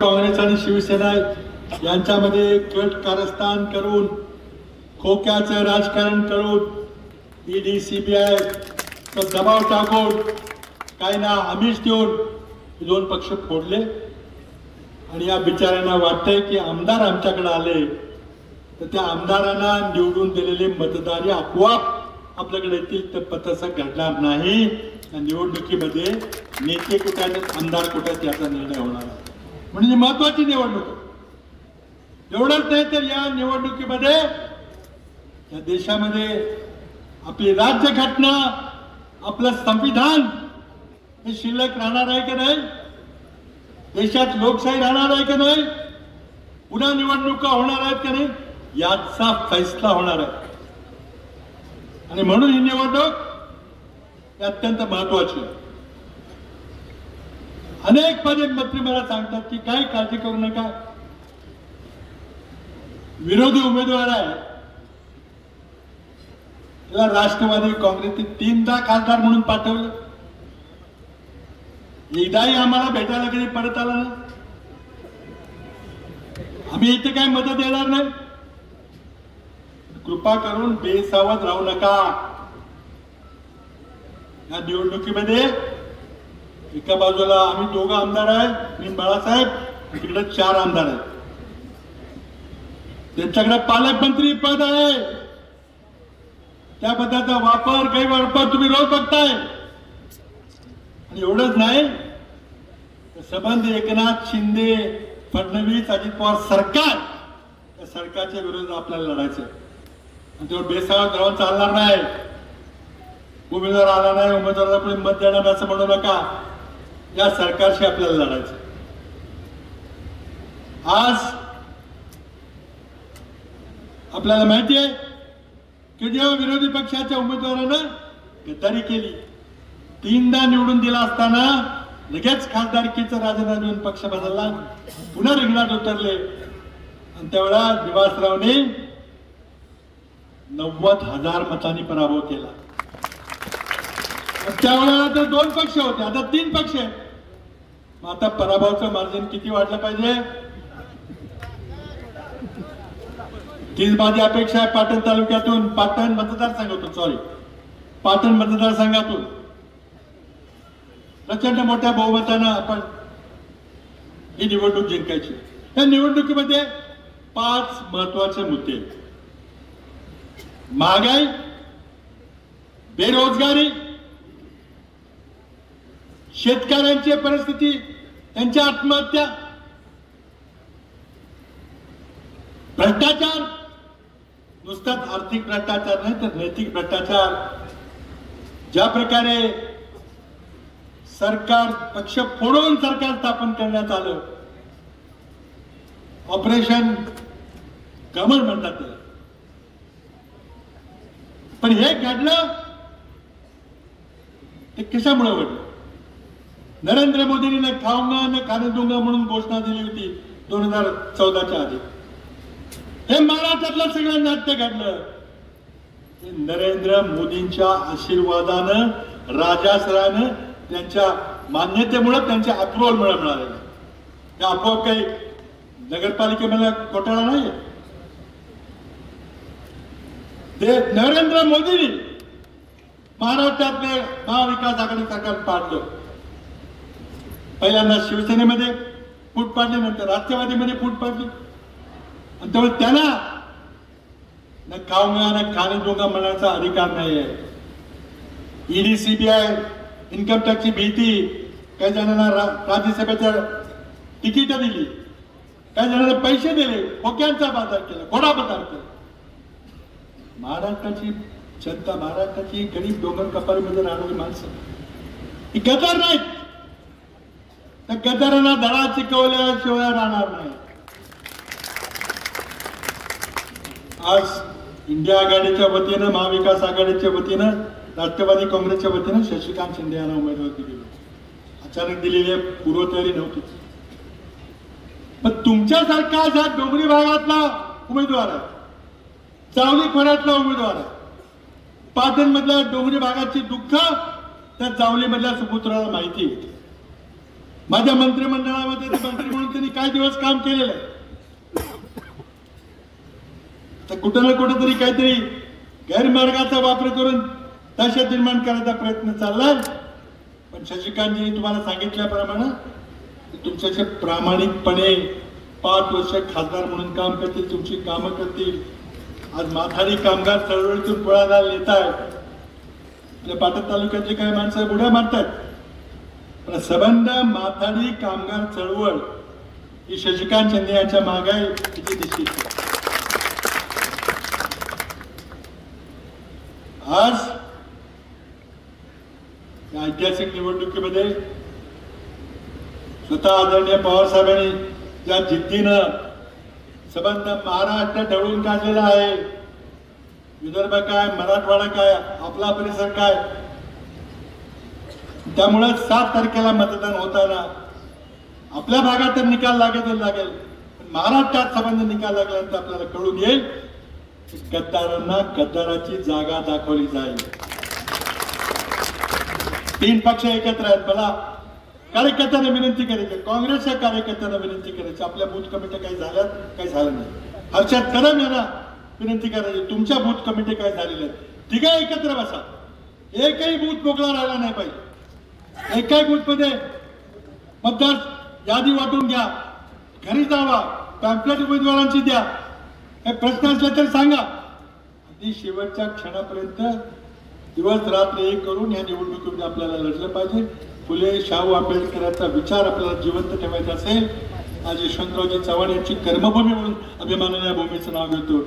काँग्रेस आणि शिवसेना यांच्यामध्ये गट कारस्थान करून खोक्याचं राजकारण करून ईडी सीबीआय दबाव टाकून काही ना आमिष देऊन दोन पक्ष फोडले आणि या बिचाऱ्यांना वाटतंय की आमदार आमच्याकडे आले तर त्या आमदारांना निवडून दिलेले मतदार आपोआप आपल्याकडे येतील. तर तसं घडणार नाही. निवडणुकीमध्ये नेते कुठे आहेत आमदार कुठे आहेत याचा निर्णय होणार आहे. म्हणजे महत्वाची निवडणूक. एवढंच नाही तर या निवडणुकीमध्ये या देशामध्ये आपली राज्यघटना आपलं संविधान हे शिल्लक राहणार आहे की नाही, देशात लोकशाही राहणार आहे की नाही, पुन्हा निवडणुका होणार आहेत की नाही याचा फैसला होणार आहे. आणि म्हणून ही निवडणूक अत्यंत महत्वाची आहे. अनेक माझे मंत्री मला सांगतात की काही काळजी करू नका, विरोधी उमेदवार आहे त्याला राष्ट्रवादी काँग्रेसचे 3दा खासदार म्हणून पाठवलं, एकदाही आम्हाला भेटायला कधी परत आला नाही. आम्ही इथे काही मदत देणार नाही. कृपा करून बेसावध राहू नका. या निवडणुकीमध्ये एका बाजूला आम्ही दोघं आमदार आहेत, मी बाळासाहेब, तिकडे 4 आमदार आहेत. त्यांच्याकडे पालकमंत्री पद आहे. त्या पदाचा वापर गैरवापर तुम्ही रोज बघताय. आणि एवढंच नाही, संबंध एकनाथ शिंदे फडणवीस अजित पवार सरकार, त्या सरकारच्या विरोधात आपल्याला लढायचं. आणि तेव्हा बेसावध राहून चालणार नाही. उमेदवार आला नाही उमेदवाराला पुढे मत देणार असं म्हणू नका. या सरकारशी आपल्याला लढायचं. आज आपल्याला माहिती आहे की जेव्हा विरोधी पक्षाच्या उमेदवारानं गद्दारी केली, 3दा निवडून दिला असताना लगेच खासदारकीचा राजीनामा देऊन पक्ष बदलला, पुन्हा रिंगणात उतरले आणि त्यावेळेला निवासरावने 90,000 मतांनी पराभव केला. त्यावेळेला तर 2 पक्ष होते, आता 3 पक्ष आहेत. आता पराभवाचं मार्जिन किती वाढलं पाहिजे? तीच माझी अपेक्षा आहे. पाटण तालुक्यातून, पाटण मतदारसंघातून प्रचंड मोठ्या बहुमतानं आपण ही निवडणूक जिंकायची. या निवडणुकीमध्ये 5 महत्वाचे मुद्दे: महागाई, बेरोजगारी, शेतकऱ्यांची परिस्थिती, त्यांच्या आत्महत्या, भ्रष्टाचार, नुसताच आर्थिक भ्रष्टाचार नाही तर नैतिक भ्रष्टाचार. ज्या प्रकारे सरकार पक्ष फोडून सरकार स्थापन करण्यात आलं, ऑपरेशन कमल म्हणतात त्याला. पण हे घडलं ते कशामुळे घडलं? नरेंद्र मोदींनी न खाऊंगा न खाने दूंगा म्हणून घोषणा दिली होती 2014च्या आधी. हे महाराष्ट्रातलं सगळं नाट्य घडलं. नरेंद्र मोदींच्या आशीर्वादानं, राजाश्रयानं, त्यांच्या मान्यतेमुळे, त्यांच्या अप्रुव्हल मिळाले. त्या आपोआप काही नगरपालिकेमध्ये घोटाळा नाही. ते नरेंद्र मोदींनी महाराष्ट्रातले महाविकास आघाडी सरकार पाडलं. पहिल्यांदा शिवसेनेमध्ये फूट पाडली, नंतर राष्ट्रवादीमध्ये फूट पाडली. आणि त्यामुळे त्यांना न खाऊंगा न खाणे दूंगा म्हणायचा अधिकार नाही आहे. ईडी सीबीआय इन्कम टॅक्सची भीती, काही जणांना राज्यसभेच्या तिकीट दिली, काही जणांना पैसे दिले, खोक्यांचा बाजार केला, घोडा बाजार केला. महाराष्ट्राची जनता, महाराष्ट्राची गरीब डोंगर कपारीमध्ये राहणारी माणसं ही गद्दार नाहीत. त्या गद्दारांना धडा शिकवल्याशिवाय राहणार नाही. आज इंडिया आघाडीच्या वतीनं, महाविकास आघाडीच्या वतीनं, राष्ट्रवादी काँग्रेसच्या वतीनं शशिकांत शिंदे यांना उमेदवारी दिली. अचानक दिलेली पूर्वतयारी नव्हती. पण तुमच्यासारखा अशा डोंगरी भागातला उमेदवार आहे, चावली खोऱ्यातला उमेदवार आहे. पाटण मधल्या डोंगरी भागाची दुःख त्या चावली मधल्या सुपुत्राला माहिती आहे. माझ्या मंत्रिमंडळामध्ये मंत्री म्हणून त्यांनी काही दिवस काम केलेलं आहे. तर कुठं ना कुठेतरी काहीतरी गैरमार्गाचा वापर करून दहशत निर्माण करायचा प्रयत्न चाललाय. पण शशिकांतजी तुम्हाला सांगितल्याप्रमाणे तुमच्याशी प्रामाणिकपणे 5 वर्ष खासदार म्हणून काम करतील, तुमची कामं करतील. आज माथाडी कामगार चळवळीतून पुढाकार नेत आहेत. आपल्या पाटण तालुक्यातली काही माणसं बुड्या मारतात, पण संबंध माथाडी कामगार चळवळ ही शशिकांत शिंदे यांच्या मागे आहे याची निश्चित. आज या ऐतिहासिक निवडणुकीमध्ये स्वतः आदरणीय पवार साहेबांनी ज्या जिद्दीनं संबंध महाराष्ट्र ढवळून काढलेला आहे. विदर्भ काय, मराठवाडा काय, आपला परिसर काय, त्यामुळे 7 तारखेला मतदान होताना आपल्या भागात तर निकाल लागेल, पण महाराष्ट्रात संबंध निकाल लागल्यानंतर आपल्याला कळून येईल गद्दारांना गद्दाराची जागा दाखवली जाईल. 3 पक्ष एकत्र आहेत. मला कार्यकर्त्यांना विनंती करायची, काँग्रेसच्या कार्यकर्त्यांना विनंती करायची, आपल्या बूथ कमिटी काही झाल्यात, काही झालं नाही. हर्षद कदम यांना विनंती करायची, तुमच्या बूथ कमिटी काय झालेल्या आहेत, तिघे एकत्र बसा. एकही बूथ मोकळा राहिला नाही पाहिजे. एकाही बूथ मध्ये मतदार यादी वाटून घ्या, घरी जावा, पॅम्पलेट उमेदवारांची द्या. काही प्रश्न असला तर सांगा. अगदी शेवटच्या क्षणापर्यंत दिवस रात्र एक करून या निवडणुकीमध्ये आपल्याला लढलं पाहिजे. फुले शाहू आंबेडकरांचा विचार आपल्याला जिवंत ठेवायचा असेल, आज यशवंतरावजी चव्हाण यांची कर्मभूमी म्हणून अभिमानाने या भूमीचं नाव घेतो.